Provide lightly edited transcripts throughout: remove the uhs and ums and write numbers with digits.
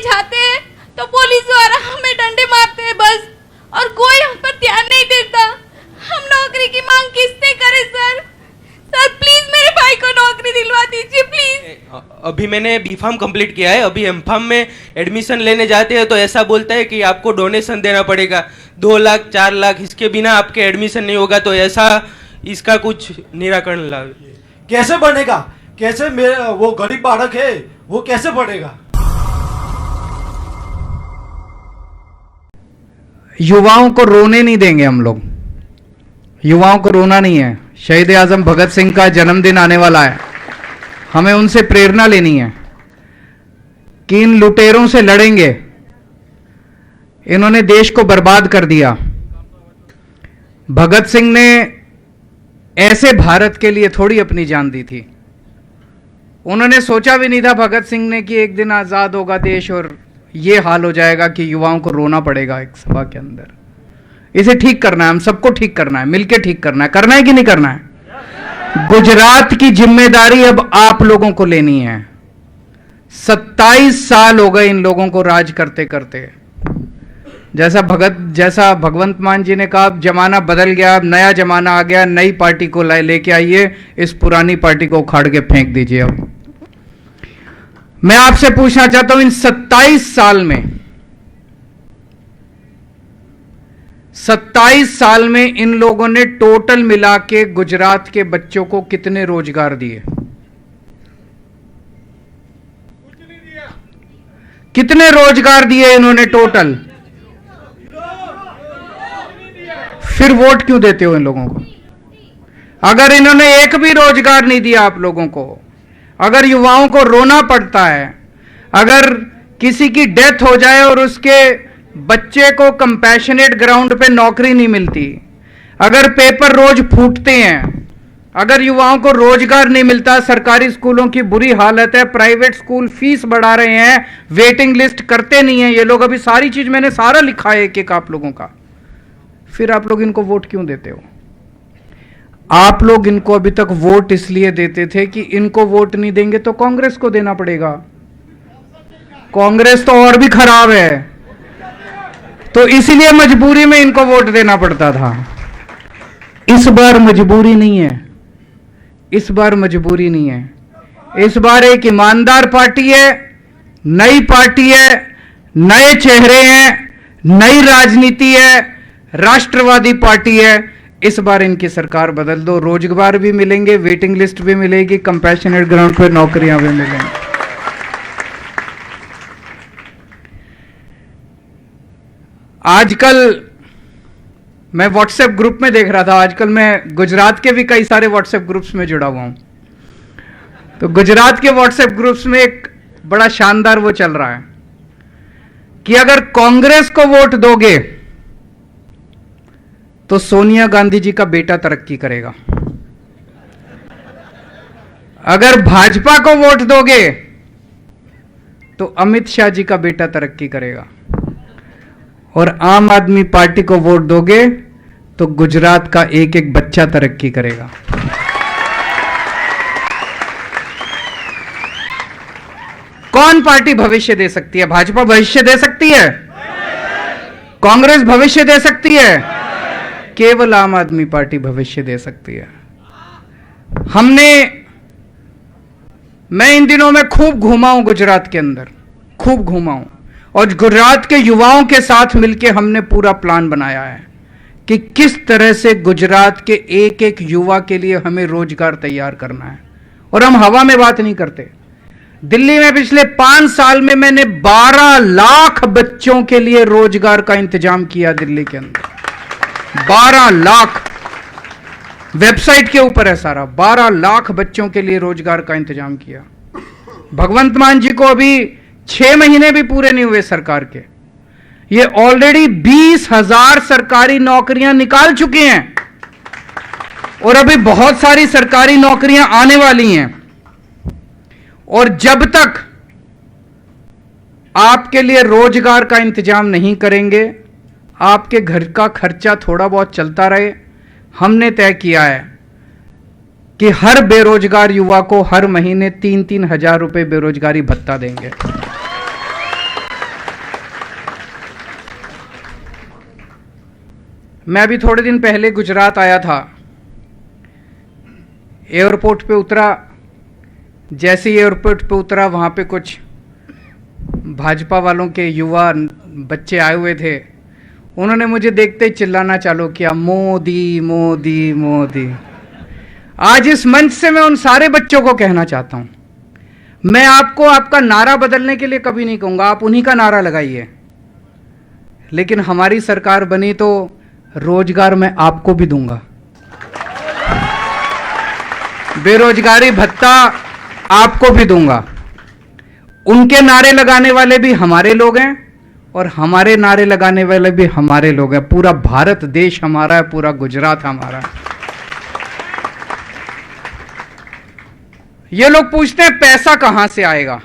जाते हैं तो पुलिस वाला हमें डंडे मारते हैं बस, और कोई हम पर ध्यान नहीं देता। हम नौकरी की मांग किससे करें सर? सर प्लीज मेरे भाई को नौकरी दिलवा दीजिए प्लीज। अभी मैंने बीफार्म कंप्लीट किया है, अभी एमफार्म में एडमिशन लेने जाते हैं तो ऐसा बोलता है कि आपको डोनेशन देना पड़ेगा 2 लाख 4 लाख, इसके बिना आपके एडमिशन नहीं होगा। तो ऐसा इसका कुछ निराकरण लाए। कैसे बनेगा? कैसे वो गरीब बालक है वो कैसे पढ़ेगा? युवाओं को रोने नहीं देंगे हम लोग, युवाओं को रोना नहीं है। शहीद आजम भगत सिंह का जन्मदिन आने वाला है, हमें उनसे प्रेरणा लेनी है कि इन लुटेरों से लड़ेंगे। इन्होंने देश को बर्बाद कर दिया। भगत सिंह ने ऐसे भारत के लिए थोड़ी अपनी जान दी थी। उन्होंने सोचा भी नहीं था भगत सिंह ने कि एक दिन आजाद होगा देश और ये हाल हो जाएगा कि युवाओं को रोना पड़ेगा एक सभा के अंदर। इसे ठीक करना है, हम सबको ठीक करना है, मिलकर ठीक करना है कि नहीं करना है? गुजरात की जिम्मेदारी अब आप लोगों को लेनी है। 27 साल हो गए इन लोगों को राज करते करते। जैसा भगवंत मान जी ने कहा, अब जमाना बदल गया, अब नया जमाना आ गया, नई पार्टी को लेके आइए, इस पुरानी पार्टी को उखाड़ के फेंक दीजिए। अब मैं आपसे पूछना चाहता हूं, इन 27 साल में इन लोगों ने टोटल मिला के गुजरात के बच्चों को कितने रोजगार दिए? कितने रोजगार दिए इन्होंने टोटल? फिर वोट क्यों देते हो इन लोगों को? अगर इन्होंने एक भी रोजगार नहीं दिया आप लोगों को, अगर युवाओं को रोना पड़ता है, अगर किसी की डेथ हो जाए और उसके बच्चे को कंपैशनेट ग्राउंड पे नौकरी नहीं मिलती, अगर पेपर रोज फूटते हैं, अगर युवाओं को रोजगार नहीं मिलता, सरकारी स्कूलों की बुरी हालत है, प्राइवेट स्कूल फीस बढ़ा रहे हैं, वेटिंग लिस्ट करते नहीं है ये लोग, अभी सारी चीज मैंने सारा लिखा है एक एक आप लोगों का, फिर आप लोग इनको वोट क्यों देते हो? आप लोग इनको अभी तक वोट इसलिए देते थे कि इनको वोट नहीं देंगे तो कांग्रेस को देना पड़ेगा। कांग्रेस तो और भी खराब है, तो इसीलिए मजबूरी में इनको वोट देना पड़ता था। इस बार मजबूरी नहीं है, इस बार मजबूरी नहीं है। इस बार एक ईमानदार पार्टी है, नई पार्टी है, नए चेहरे हैं, नई राजनीति है, राष्ट्रवादी पार्टी है। इस बार इनकी सरकार बदल दो, रोजगार भी मिलेंगे, वेटिंग लिस्ट भी मिलेगी, कंपैशनेट ग्राउंड पर नौकरियां भी मिलेंगी। आजकल मैं व्हाट्सएप ग्रुप में देख रहा था, आजकल मैं गुजरात के भी कई सारे व्हाट्सएप ग्रुप्स में जुड़ा हुआ हूं, तो गुजरात के व्हाट्सएप ग्रुप्स में एक बड़ा शानदार वो चल रहा है कि अगर कांग्रेस को वोट दोगे तो सोनिया गांधी जी का बेटा तरक्की करेगा, अगर भाजपा को वोट दोगे तो अमित शाह जी का बेटा तरक्की करेगा, और आम आदमी पार्टी को वोट दोगे तो गुजरात का एक एक बच्चा तरक्की करेगा। कौन पार्टी भविष्य दे सकती है? भाजपा भविष्य दे सकती है? कांग्रेस भविष्य दे सकती है? केवल आम आदमी पार्टी भविष्य दे सकती है। मैं इन दिनों में खूब घूमा हूं गुजरात के अंदर, खूब घूमा हूं, और गुजरात के युवाओं के साथ मिलकर हमने पूरा प्लान बनाया है कि किस तरह से गुजरात के एक एक युवा के लिए हमें रोजगार तैयार करना है। और हम हवा में बात नहीं करते। दिल्ली में पिछले 5 साल में मैंने 12 लाख बच्चों के लिए रोजगार का इंतजाम किया दिल्ली के अंदर। 12 लाख, वेबसाइट के ऊपर है सारा, 12 लाख बच्चों के लिए रोजगार का इंतजाम किया। भगवंत मान जी को अभी 6 महीने भी पूरे नहीं हुए सरकार के, ये ऑलरेडी 20,000 सरकारी नौकरियां निकाल चुके हैं, और अभी बहुत सारी सरकारी नौकरियां आने वाली हैं। और जब तक आपके लिए रोजगार का इंतजाम नहीं करेंगे, आपके घर का खर्चा थोड़ा बहुत चलता रहे, हमने तय किया है कि हर बेरोजगार युवा को हर महीने 3-3 हजार रुपए बेरोजगारी भत्ता देंगे। मैं अभी थोड़े दिन पहले गुजरात आया था। एयरपोर्ट पे उतरा, जैसे ही एयरपोर्ट पे उतरा वहाँ पे कुछ भाजपा वालों के युवा बच्चे आए हुए थे। उन्होंने मुझे देखते ही चिल्लाना चालू किया, मोदी मोदी मोदी। आज इस मंच से मैं उन सारे बच्चों को कहना चाहता हूं, मैं आपको आपका नारा बदलने के लिए कभी नहीं कहूंगा, आप उन्हीं का नारा लगाइए, लेकिन हमारी सरकार बनी तो रोजगार मैं आपको भी दूंगा। बेरोजगारी भत्ता आपको भी दूंगा। उनके नारे लगाने वाले भी हमारे लोग हैं और हमारे नारे लगाने वाले भी हमारे लोग हैं। पूरा भारत देश हमारा है, पूरा गुजरात हमारा है। ये लोग पूछते हैं पैसा कहां से आएगा।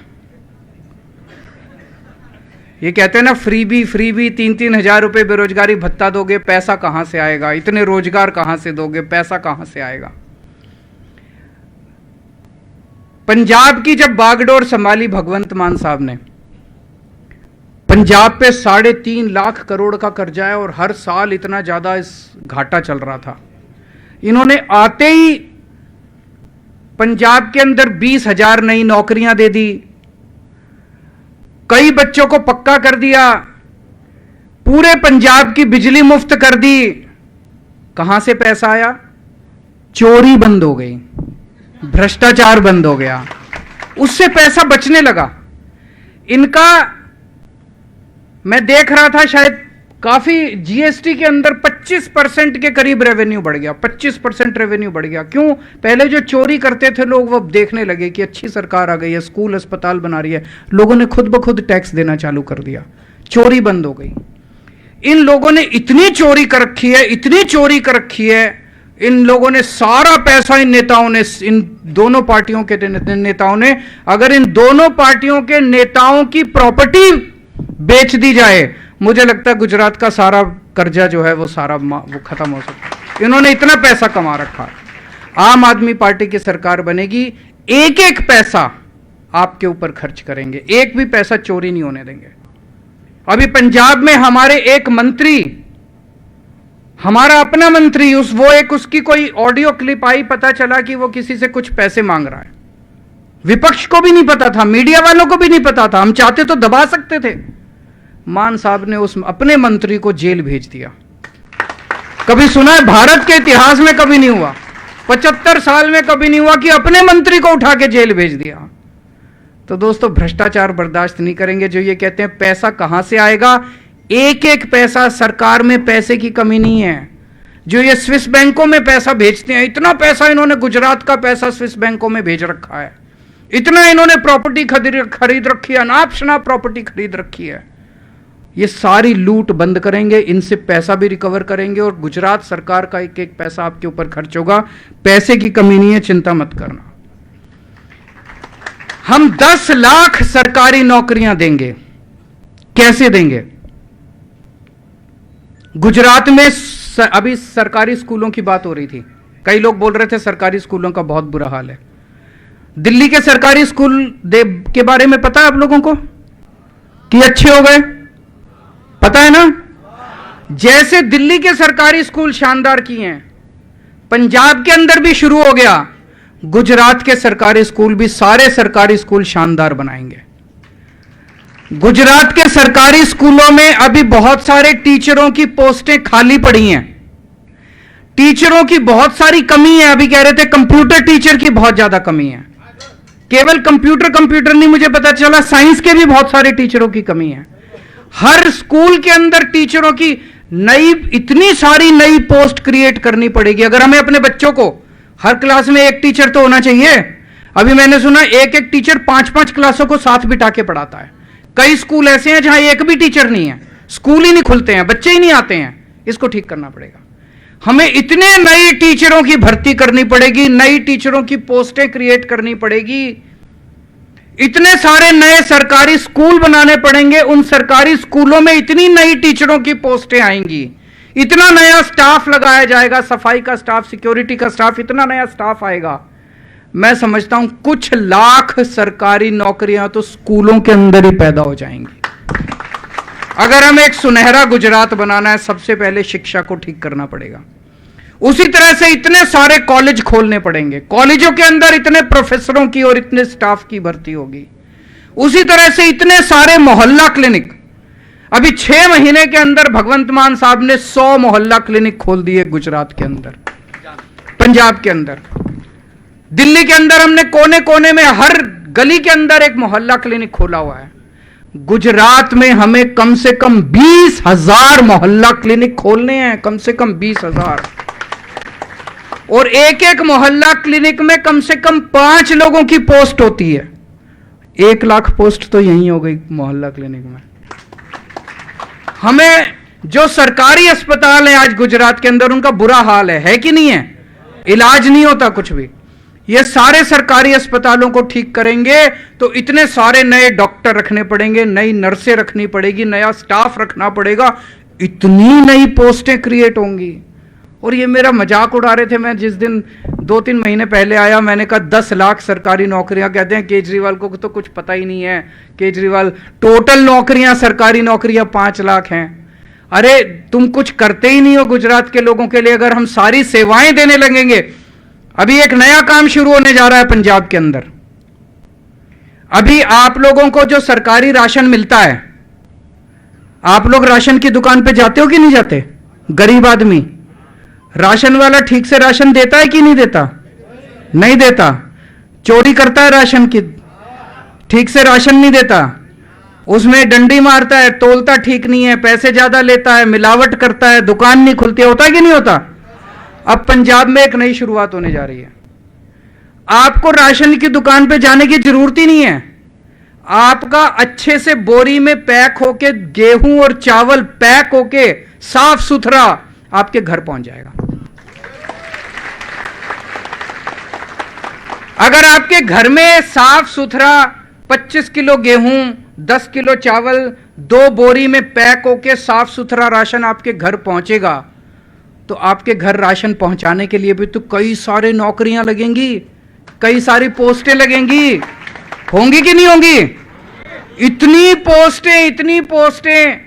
ये कहते हैं ना फ्रीबी 3-3 हजार रुपए बेरोजगारी भत्ता दोगे, पैसा कहां से आएगा, इतने रोजगार कहां से दोगे, पैसा कहां से आएगा। पंजाब की जब बागडोर संभाली भगवंत मान साहब ने, पंजाब पे 3.5 लाख करोड़ का कर्जा है और हर साल इतना ज्यादा इस घाटा चल रहा था। इन्होंने आते ही पंजाब के अंदर 20,000 नई नौकरियां दे दी, कई बच्चों को पक्का कर दिया, पूरे पंजाब की बिजली मुफ्त कर दी। कहां से पैसा आया? चोरी बंद हो गई, भ्रष्टाचार बंद हो गया, उससे पैसा बचने लगा। इनका मैं देख रहा था, शायद काफी जीएसटी के अंदर 25% के करीब रेवेन्यू बढ़ गया, 25% रेवेन्यू बढ़ गया। क्यों? पहले जो चोरी करते थे लोग, वो देखने लगे कि अच्छी सरकार आ गई है, स्कूल अस्पताल बना रही है, लोगों ने खुद ब खुद टैक्स देना चालू कर दिया, चोरी बंद हो गई। इन लोगों ने इतनी चोरी कर रखी है, इतनी चोरी कर रखी है, इन लोगों ने सारा पैसा इन नेताओं ने, इन दोनों पार्टियों के नेताओं ने, अगर इन दोनों पार्टियों के नेताओं की प्रॉपर्टी बेच दी जाए, मुझे लगता है गुजरात का सारा कर्जा जो है वो सारा वो खत्म हो सकता है। इन्होंने इतना पैसा कमा रखा। आम आदमी पार्टी की सरकार बनेगी, एक एक पैसा आपके ऊपर खर्च करेंगे, एक भी पैसा चोरी नहीं होने देंगे। अभी पंजाब में हमारे एक मंत्री, हमारा अपना मंत्री, उसकी कोई ऑडियो क्लिप आई, पता चला कि वो किसी से कुछ पैसे मांग रहा है। विपक्ष को भी नहीं पता था, मीडिया वालों को भी नहीं पता था, हम चाहते तो दबा सकते थे। मान साहब ने उस अपने मंत्री को जेल भेज दिया। कभी सुना है? भारत के इतिहास में कभी नहीं हुआ, 75 साल में कभी नहीं हुआ कि अपने मंत्री को उठा के जेल भेज दिया। तो दोस्तों, भ्रष्टाचार बर्दाश्त नहीं करेंगे। जो ये कहते हैं पैसा कहां से आएगा, एक एक पैसा, सरकार में पैसे की कमी नहीं है। जो ये स्विस बैंकों में पैसा भेजते हैं, इतना पैसा इन्होंने, गुजरात का पैसा स्विस बैंकों में भेज रखा है, इतना इन्होंने प्रॉपर्टी खरीद रखी है, अनाप शनाप प्रॉपर्टी खरीद रखी है। ये सारी लूट बंद करेंगे, इनसे पैसा भी रिकवर करेंगे और गुजरात सरकार का एक एक पैसा आपके ऊपर खर्च होगा। पैसे की कमी नहीं है, चिंता मत करना। हम 10 लाख सरकारी नौकरियां देंगे। कैसे देंगे? गुजरात में अभी सरकारी स्कूलों की बात हो रही थी, कई लोग बोल रहे थे सरकारी स्कूलों का बहुत बुरा हाल है। दिल्ली के सरकारी स्कूल के बारे में पता है आप लोगों को कि अच्छे हो गए? पता है ना? जैसे दिल्ली के सरकारी स्कूल शानदार किए हैं, पंजाब के अंदर भी शुरू हो गया, गुजरात के सरकारी स्कूल भी, सारे सरकारी स्कूल शानदार बनाएंगे। गुजरात के सरकारी स्कूलों में अभी बहुत सारे टीचरों की पोस्टें खाली पड़ी हैं, टीचरों की बहुत सारी कमी है। अभी कह रहे थे कंप्यूटर टीचर की बहुत ज्यादा कमी है। केवल कंप्यूटर नहीं, मुझे पता चला साइंस के भी बहुत सारे टीचरों की कमी है। हर स्कूल के अंदर टीचरों की इतनी सारी नई पोस्ट क्रिएट करनी पड़ेगी। अगर हमें अपने बच्चों को, हर क्लास में एक टीचर तो होना चाहिए। अभी मैंने सुना एक एक टीचर 5-5 क्लासों को साथ बिठा के पढ़ाता है। कई स्कूल ऐसे हैं जहां एक भी टीचर नहीं है, स्कूल ही नहीं खुलते हैं, बच्चे ही नहीं आते हैं। इसको ठीक करना पड़ेगा। हमें इतने नए टीचरों की भर्ती करनी पड़ेगी, नई टीचरों की पोस्टें क्रिएट करनी पड़ेगी, इतने सारे नए सरकारी स्कूल बनाने पड़ेंगे। उन सरकारी स्कूलों में इतनी नई टीचरों की पोस्टें आएंगी, इतना नया स्टाफ लगाया जाएगा, सफाई का स्टाफ, सिक्योरिटी का स्टाफ, इतना नया स्टाफ आएगा। मैं समझता हूं कुछ लाख सरकारी नौकरियां तो स्कूलों के अंदर ही पैदा हो जाएंगी। अगर हमें एक सुनहरा गुजरात बनाना है, सबसे पहले शिक्षा को ठीक करना पड़ेगा। उसी तरह से इतने सारे कॉलेज खोलने पड़ेंगे, कॉलेजों के अंदर इतने प्रोफेसरों की और इतने स्टाफ की भर्ती होगी। उसी तरह से इतने सारे मोहल्ला क्लिनिक, अभी 6 महीने के अंदर भगवंत मान साहब ने 100 मोहल्ला क्लिनिक खोल दिए गुजरात के अंदर, पंजाब के अंदर, दिल्ली के अंदर हमने कोने कोने में हर गली के अंदर एक मोहल्ला क्लिनिक खोला हुआ है। गुजरात में हमें कम से कम 20,000 मोहल्ला क्लिनिक खोलने हैं, कम से कम 20,000, और एक एक मोहल्ला क्लिनिक में कम से कम 5 लोगों की पोस्ट होती है। 1 लाख पोस्ट तो यही हो गई मोहल्ला क्लिनिक में। हमें जो सरकारी अस्पताल है आज गुजरात के अंदर, उनका बुरा हाल है कि नहीं है? इलाज नहीं होता कुछ भी। ये सारे सरकारी अस्पतालों को ठीक करेंगे तो इतने सारे नए डॉक्टर रखने पड़ेंगे, नई नर्सें रखनी पड़ेगी, नया स्टाफ रखना पड़ेगा, इतनी नई पोस्टें क्रिएट होंगी। और ये मेरा मजाक उड़ा रहे थे। मैं जिस दिन 2-3 महीने पहले आया, मैंने कहा 10 लाख सरकारी नौकरियां। कहते हैं केजरीवाल को तो कुछ पता ही नहीं है, केजरीवाल टोटल नौकरियां, सरकारी नौकरियां 5 लाख हैं। अरे तुम कुछ करते ही नहीं हो गुजरात के लोगों के लिए। अगर हम सारी सेवाएं देने लगेंगे, अभी एक नया काम शुरू होने जा रहा है पंजाब के अंदर। अभी आप लोगों को जो सरकारी राशन मिलता है, आप लोग राशन की दुकान पे जाते हो कि नहीं जाते? गरीब आदमी, राशन वाला ठीक से राशन देता है कि नहीं देता? नहीं देता, चोरी करता है राशन की, ठीक से राशन नहीं देता, उसमें डंडी मारता है, तोलता ठीक नहीं है, पैसे ज्यादा लेता है, मिलावट करता है, दुकान नहीं खुलती है। होता है कि नहीं होता? अब पंजाब में एक नई शुरुआत होने जा रही है। आपको राशन की दुकान पे जाने की जरूरत ही नहीं है। आपका अच्छे से बोरी में पैक होके गेहूं और चावल पैक होके साफ सुथरा आपके घर पहुंच जाएगा। अगर आपके घर में साफ सुथरा 25 किलो गेहूं, 10 किलो चावल, 2 बोरी में पैक होके साफ सुथरा राशन आपके घर पहुंचेगा, तो आपके घर राशन पहुंचाने के लिए भी तो कई सारे नौकरियां लगेंगी, कई सारी पोस्टें लगेंगी। होंगी कि नहीं होंगी? इतनी पोस्टें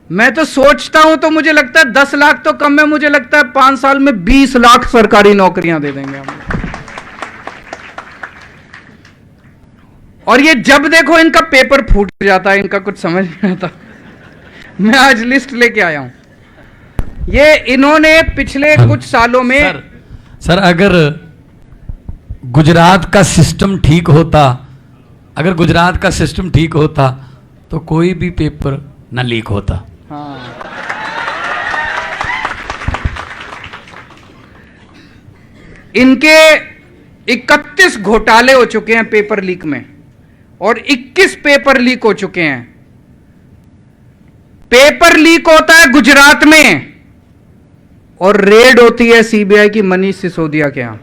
मैं तो सोचता हूं तो मुझे लगता है 10 लाख तो कम है, मुझे लगता है 5 साल में 20 लाख सरकारी नौकरियां दे देंगे हम। और ये जब देखो इनका पेपर फूट जाता है, इनका कुछ समझ नहीं आता। मैं आज लिस्ट लेके आया हूं। ये इन्होंने पिछले कुछ सालों में सर अगर गुजरात का सिस्टम ठीक होता, अगर गुजरात का सिस्टम ठीक होता तो कोई भी पेपर ना लीक होता। हाँ। इनके 31 घोटाले हो चुके हैं पेपर लीक में, और 21 पेपर लीक हो चुके हैं। पेपर लीक होता है गुजरात में और रेड होती है सीबीआई की मनीष सिसोदिया के यहां।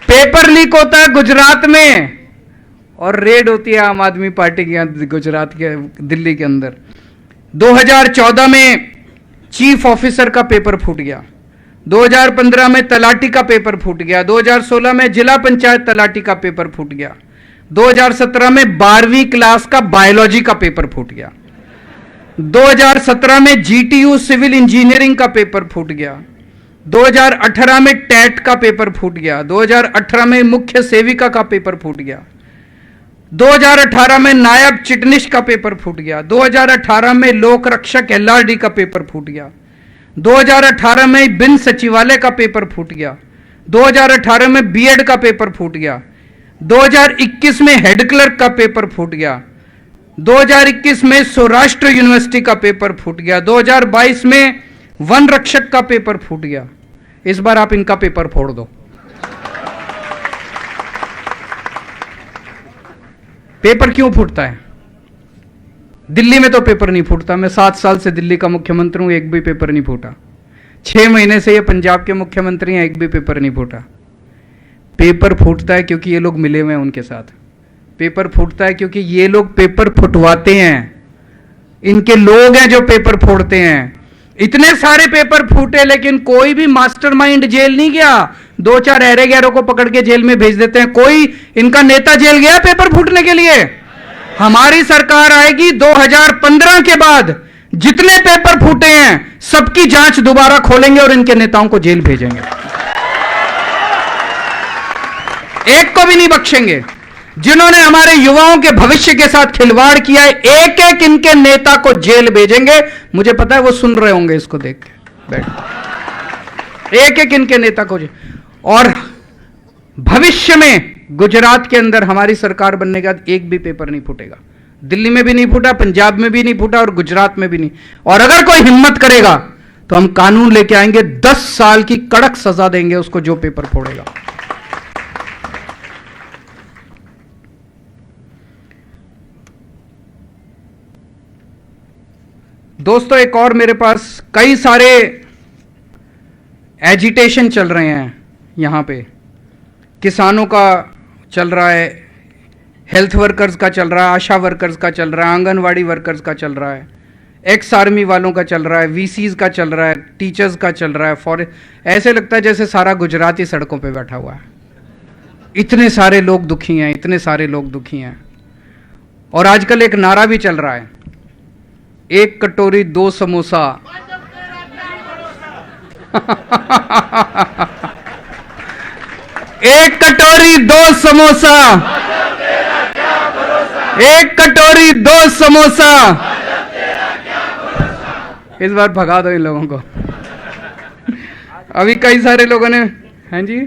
पेपर लीक होता है गुजरात में और रेड होती है आम आदमी पार्टी के यहां गुजरात के, दिल्ली के अंदर। 2014 में चीफ ऑफिसर का पेपर फूट गया, 2015 में तलाटी का पेपर फूट गया, 2016 में जिला पंचायत तलाटी का पेपर फूट गया, 2017 में 12वीं क्लास का बायोलॉजी का पेपर फूट गया, 2017 में जीटीयू सिविल इंजीनियरिंग का पेपर फूट गया, 2018 में टेट का पेपर फूट गया, 2018 में मुख्य सेविका का पेपर फूट गया, 2018 में नायब चिटनिश का पेपर फूट गया, 2018 में लोक रक्षक एलआरडी का पेपर फूट गया, 2018 में बिन सचिवालय का पेपर फूट गया, 2018 में बीएड का पेपर फूट गया, 2021 में हेड क्लर्क का पेपर फूट गया, 2021 में सौराष्ट्र यूनिवर्सिटी का पेपर फूट गया, 2022 में वन रक्षक का पेपर फूट गया। इस बार आप इनका पेपर फोड़ दो। पेपर क्यों फूटता है? दिल्ली में तो पेपर नहीं फूटता। मैं 7 साल से दिल्ली का मुख्यमंत्री हूं, एक भी पेपर नहीं फूटा। 6 महीने से ये पंजाब के मुख्यमंत्री हैं, एक भी पेपर नहीं फूटा। पेपर फूटता है क्योंकि ये लोग मिले हुए हैं उनके साथ। पेपर फूटता है क्योंकि ये लोग पेपर फुटवाते हैं, इनके लोग हैं जो पेपर फोड़ते हैं। इतने सारे पेपर फूटे लेकिन कोई भी मास्टरमाइंड जेल नहीं गया। 2-4 ऐरे गैरों को पकड़ के जेल में भेज देते हैं। कोई इनका नेता जेल गया पेपर फूटने के लिए? हमारी सरकार आएगी 2015 के बाद जितने पेपर फूटे हैं सबकी जांच दोबारा खोलेंगे और इनके नेताओं को जेल भेजेंगे, एक को भी नहीं बख्शेंगे। जिन्होंने हमारे युवाओं के भविष्य के साथ खिलवाड़ किया है, एक एक इनके नेता को जेल भेजेंगे। मुझे पता है वो सुन रहे होंगे इसको देख के बैठ, एक एक इनके नेता को और भविष्य में गुजरात के अंदर हमारी सरकार बनने के बाद एक भी पेपर नहीं फूटेगा। दिल्ली में भी नहीं फूटा, पंजाब में भी नहीं फूटा और गुजरात में भी नहीं। और अगर कोई हिम्मत करेगा तो हम कानून लेके आएंगे, 10 साल की कड़क सजा देंगे उसको जो पेपर फोड़ेगा। दोस्तों, एक और मेरे पास कई सारे एजिटेशन चल रहे हैं यहां पे। किसानों का चल रहा है, हेल्थ वर्कर्स का चल रहा है, आशा वर्कर्स का चल रहा है, आंगनवाड़ी वर्कर्स का चल रहा है, एक्स आर्मी वालों का चल रहा है, वीसीज का चल रहा है, टीचर्स का चल रहा है, फॉरेस्ट। ऐसे लगता है जैसे सारा गुजरात ही सड़कों पे बैठा हुआ है। इतने सारे लोग दुखी हैं, इतने सारे लोग दुखी हैं। और आजकल एक नारा भी चल रहा है, 1 कटोरी 2 समोसा। एक कटोरी 2 समोसा, 1 कटोरी 2 समोसा। इस बार भगा दो इन लोगों को। अभी कई सारे लोगों ने, हैं जी,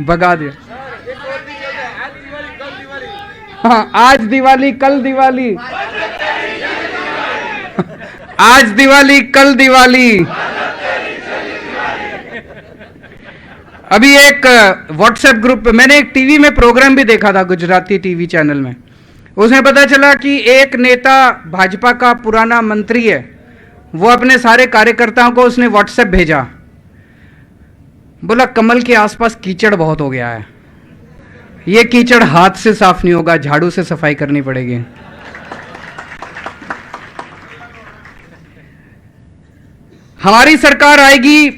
भगा दिया। हाँ, आज दिवाली कल दिवाली, आज दिवाली कल दिवाली। अभी एक व्हाट्सएप ग्रुप पे मैंने एक टीवी में प्रोग्राम भी देखा था, गुजराती टीवी चैनल में। उसमें पता चला कि एक नेता भाजपा का पुराना मंत्री है, वो अपने सारे कार्यकर्ताओं को उसने व्हाट्सएप भेजा, बोला कमल के आसपास कीचड़ बहुत हो गया है, ये कीचड़ हाथ से साफ नहीं होगा, झाड़ू से सफाई करनी पड़ेगी। हमारी सरकार आएगी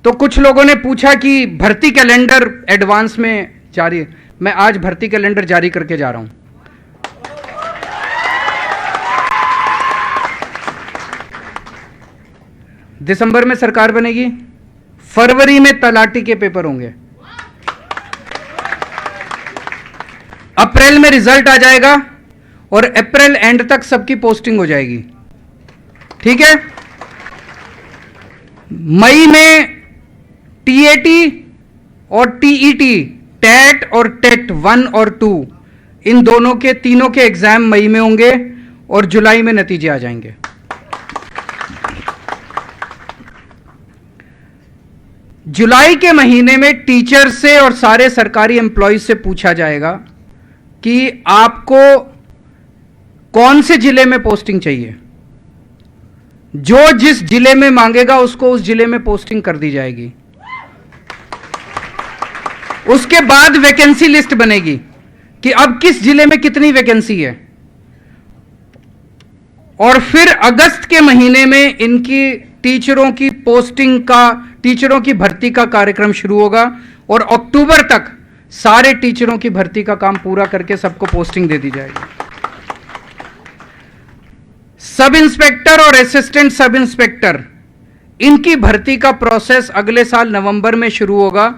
तो कुछ लोगों ने पूछा कि भर्ती कैलेंडर एडवांस में जारी है। मैं आज भर्ती कैलेंडर जारी करके जा रहा हूं। दिसंबर में सरकार बनेगी, फरवरी में तलाटी के पेपर होंगे, अप्रैल में रिजल्ट आ जाएगा और अप्रैल एंड तक सबकी पोस्टिंग हो जाएगी। ठीक है, मई में टीएटी और टीईटी, टेट और टेट 1 और 2, इन दोनों के तीनों के एग्जाम मई में होंगे और जुलाई में नतीजे आ जाएंगे। जुलाई के महीने में टीचर से और सारे सरकारी एम्प्लॉय से पूछा जाएगा कि आपको कौन से जिले में पोस्टिंग चाहिए। जो जिस जिले में मांगेगा उसको उस जिले में पोस्टिंग कर दी जाएगी। उसके बाद वैकेंसी लिस्ट बनेगी कि अब किस जिले में कितनी वैकेंसी है, और फिर अगस्त के महीने में इनकी टीचरों की पोस्टिंग का, टीचरों की भर्ती का कार्यक्रम शुरू होगा और अक्टूबर तक सारे टीचरों की भर्ती का काम पूरा करके सबको पोस्टिंग दे दी जाएगी। सब इंस्पेक्टर और असिस्टेंट सब इंस्पेक्टर, इनकी भर्ती का प्रोसेस अगले साल नवंबर में शुरू होगा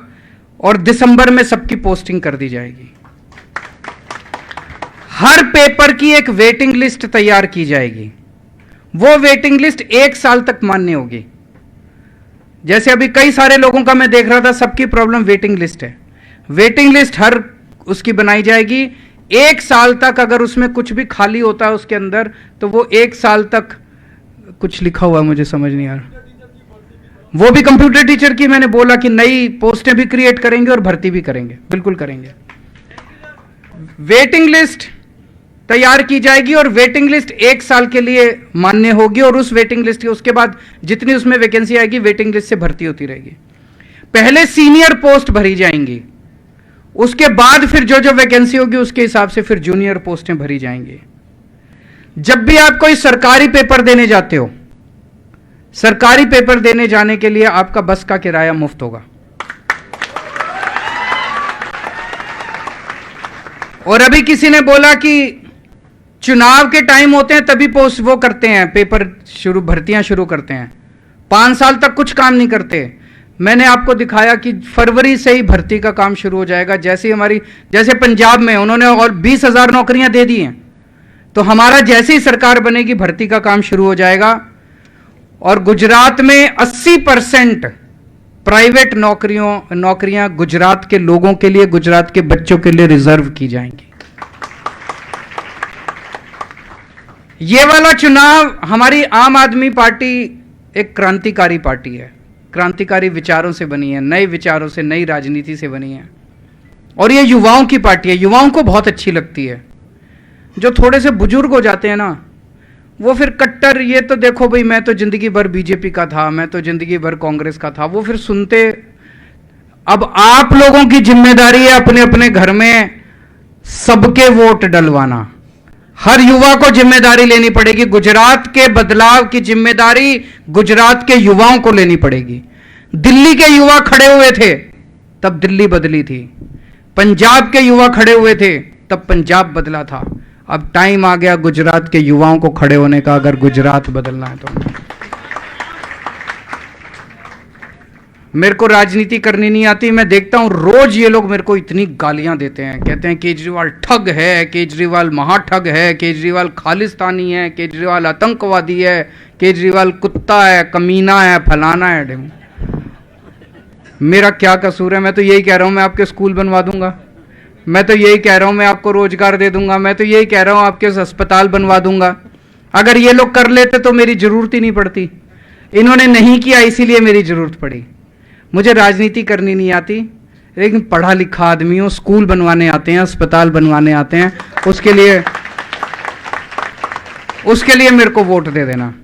और दिसंबर में सबकी पोस्टिंग कर दी जाएगी। हर पेपर की एक वेटिंग लिस्ट तैयार की जाएगी। वो वेटिंग लिस्ट 1 साल तक मान्य होगी। जैसे अभी कई सारे लोगों का मैं देख रहा था, सबकी प्रॉब्लम वेटिंग लिस्ट है। वेटिंग लिस्ट हर उसकी बनाई जाएगी। 1 साल तक अगर उसमें कुछ भी खाली होता है उसके अंदर, तो वो 1 साल तक, कुछ लिखा हुआ है मुझे समझ नहीं आ रहा, वो भी कंप्यूटर टीचर की मैंने बोला कि नई पोस्टें भी क्रिएट करेंगे और भर्ती भी करेंगे, बिल्कुल करेंगे। वेटिंग लिस्ट तैयार की जाएगी और वेटिंग लिस्ट 1 साल के लिए मान्य होगी और उस वेटिंग लिस्ट के उसके बाद जितनी उसमें वैकेंसी आएगी वेटिंग लिस्ट से भर्ती होती रहेगी। पहले सीनियर पोस्ट भरी जाएंगी, उसके बाद फिर जो जो वैकेंसी होगी उसके हिसाब से फिर जूनियर पोस्टें भरी जाएंगी। जब भी आप कोई सरकारी पेपर देने जाते हो, सरकारी पेपर देने जाने के लिए आपका बस का किराया मुफ्त होगा। और अभी किसी ने बोला कि चुनाव के टाइम होते हैं तभी पोस्ट वो करते हैं, पेपर शुरू, भर्तियां शुरू करते हैं, 5 साल तक कुछ काम नहीं करते। मैंने आपको दिखाया कि फरवरी से ही भर्ती का काम शुरू हो जाएगा। जैसे पंजाब में उन्होंने और 20,000 नौकरियां दे दी हैं, तो हमारा जैसे ही सरकार बनेगी भर्ती का काम शुरू हो जाएगा। और गुजरात में 80% प्राइवेट नौकरियां गुजरात के लोगों के लिए, गुजरात के बच्चों के लिए रिजर्व की जाएंगी। ये वाला चुनाव, हमारी आम आदमी पार्टी एक क्रांतिकारी पार्टी है, क्रांतिकारी विचारों से बनी है, नए विचारों से, नई राजनीति से बनी है। और ये युवाओं की पार्टी है, युवाओं को बहुत अच्छी लगती है। जो थोड़े से बुजुर्ग हो जाते हैं ना, वो फिर कट्टर, ये तो देखो भाई मैं तो जिंदगी भर बीजेपी का था, मैं तो जिंदगी भर कांग्रेस का था, वो फिर सुनते। अब आप लोगों की जिम्मेदारी है अपने अपने घर में सबके वोट डलवाना। हर युवा को जिम्मेदारी लेनी पड़ेगी। गुजरात के बदलाव की जिम्मेदारी गुजरात के युवाओं को लेनी पड़ेगी। दिल्ली के युवा खड़े हुए थे तब दिल्ली बदली थी, पंजाब के युवा खड़े हुए थे तब पंजाब बदला था। अब टाइम आ गया गुजरात के युवाओं को खड़े होने का, अगर गुजरात बदलना है तो। मेरे को राजनीति करनी नहीं आती, मैं देखता हूं रोज ये लोग मेरे को इतनी गालियां देते हैं, कहते हैं केजरीवाल ठग है, केजरीवाल महाठग है, केजरीवाल खालिस्तानी है, केजरीवाल आतंकवादी है, केजरीवाल कुत्ता है, कमीना है, फलाना है। मेरा क्या कसूर है? मैं तो यही कह रहा हूं मैं आपके स्कूल बनवा दूंगा, मैं तो यही कह रहा हूं मैं आपको रोजगार दे दूंगा, मैं तो यही कह रहा हूं आपके अस्पताल बनवा दूंगा। अगर ये लोग कर लेते तो मेरी जरूरत ही नहीं पड़ती। इन्होंने नहीं किया इसीलिए मेरी जरूरत पड़ी। मुझे राजनीति करनी नहीं आती, लेकिन पढ़ा लिखा आदमी हूं, स्कूल बनवाने आते हैं, अस्पताल बनवाने आते हैं, उसके लिए मेरे को वोट दे देना।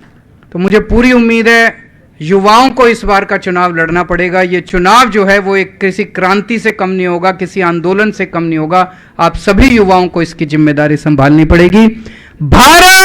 तो मुझे पूरी उम्मीद है युवाओं को इस बार का चुनाव लड़ना पड़ेगा। ये चुनाव जो है वो एक किसी क्रांति से कम नहीं होगा, किसी आंदोलन से कम नहीं होगा। आप सभी युवाओं को इसकी जिम्मेदारी संभालनी पड़ेगी। भारत